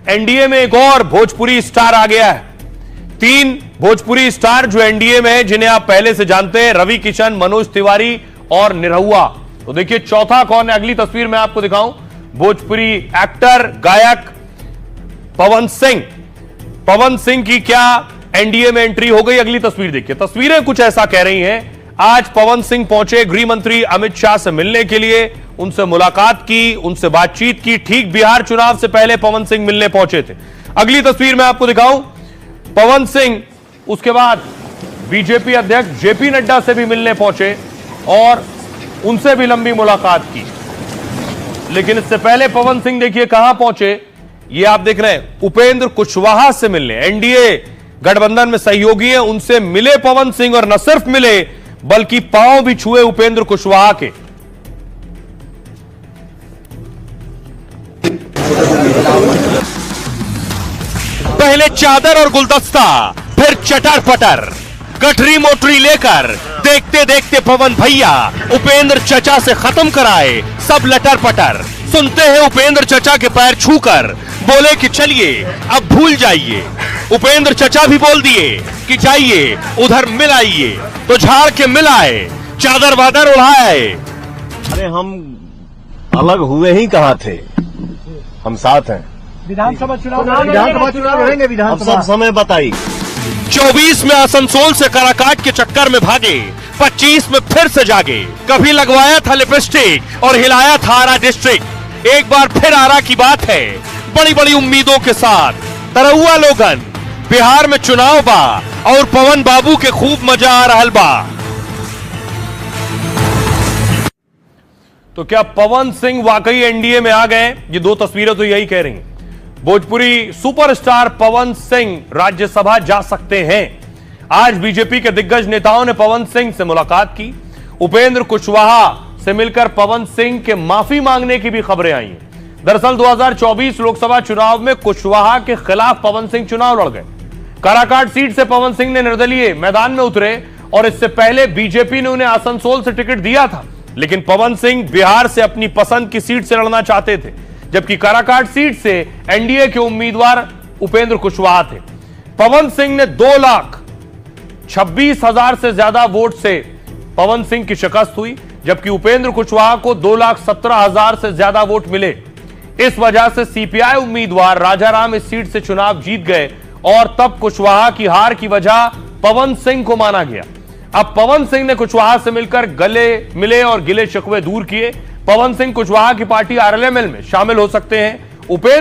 NDA में एक और भोजपुरी स्टार आ गया है। 3 भोजपुरी स्टार जो एनडीए में हैं, जिन्हें आप पहले से जानते हैं, रवि किशन, मनोज तिवारी और निरहुआ। तो देखिए चौथा कौन है, अगली तस्वीर में आपको दिखाऊं। भोजपुरी एक्टर गायक पवन सिंह। पवन सिंह की क्या एनडीए में एंट्री हो गई, अगली तस्वीर देखिए। तस्वीरें कुछ ऐसा कह रही हैं। आज पवन सिंह पहुंचे गृह मंत्री अमित शाह से मिलने के लिए, उनसे मुलाकात की, उनसे बातचीत की। ठीक बिहार चुनाव से पहले पवन सिंह मिलने पहुंचे थे। अगली तस्वीर में आपको दिखाऊं, पवन सिंह उसके बाद बीजेपी अध्यक्ष जेपी नड्डा से भी मिलने पहुंचे और उनसे भी लंबी मुलाकात की। लेकिन इससे पहले पवन सिंह देखिए कहां पहुंचे, ये आप देख रहे हैं, उपेंद्र कुशवाहा से मिलने। एनडीए गठबंधन में सहयोगी है, उनसे मिले पवन सिंह और न सिर्फ मिले बल्कि पांव भी छुए उपेंद्र कुशवाहा के। पहले चादर और गुलदस्ता, फिर चटर पटर, गठरी मोटरी लेकर देखते देखते पवन भैया उपेंद्र चचा से खत्म कराए सब लटर पटर। सुनते हैं उपेंद्र चचा के पैर छूकर, बोले कि चलिए अब भूल जाइए। उपेंद्र चचा भी बोल दिए कि जाइए उधर मिल आइए, तो झाड़ के मिल आए, चादर वादर उड़ाए। अरे हम अलग हुए ही कहाँ थे, हम साथ हैं। विधानसभा चुनाव रहेंगे। अब सब समय बताइए। 24 में आसनसोल से काराकाट के चक्कर में भागे, 25 में फिर से जागे। कभी लगवाया था लिपस्टिक और हिलाया था आरा डिस्ट्रिक्ट। एक बार फिर आरा की बात है, बड़ी बड़ी उम्मीदों के साथ तरौआ लोगन। बिहार में चुनाव बा और पवन बाबू के खूब मजा आ रहल बा। तो क्या पवन सिंह वाकई एनडीए में आ गए? ये 2 तस्वीरें तो यही कह रही हैं। भोजपुरी सुपरस्टार पवन सिंह राज्यसभा जा सकते हैं। आज बीजेपी के दिग्गज नेताओं ने पवन सिंह से मुलाकात की। उपेंद्र कुशवाहा से मिलकर पवन सिंह के माफी मांगने की भी खबरें आई हैं। दरअसल 2024 लोकसभा चुनाव में कुशवाहा के खिलाफ पवन सिंह चुनाव लड़ गए। काराकाट सीट से पवन सिंह ने निर्दलीय मैदान में उतरे और इससे पहले बीजेपी ने उन्हें आसनसोल से टिकट दिया था। लेकिन पवन सिंह बिहार से अपनी पसंद की सीट से लड़ना चाहते थे, जबकि काराकाट सीट से एनडीए के उम्मीदवार उपेंद्र कुशवाहा थे। पवन सिंह ने 2,26,000 से ज्यादा वोट से पवन सिंह की शिकस्त हुई, जबकि उपेंद्र कुशवाहा को 2,17,000 से ज्यादा वोट मिले। इस वजह से सीपीआई उम्मीदवार राजाराम इस सीट से चुनाव जीत गए और तब कुशवाहा की हार की वजह पवन सिंह को माना गया। अब पवन सिंह ने कुशवाहा से मिलकर गले मिले और गिले शिकवे दूर किए। पवन सिंह कुशवाहा की पार्टी आरएलएमएल में शामिल हो सकते हैं। उपेंद्र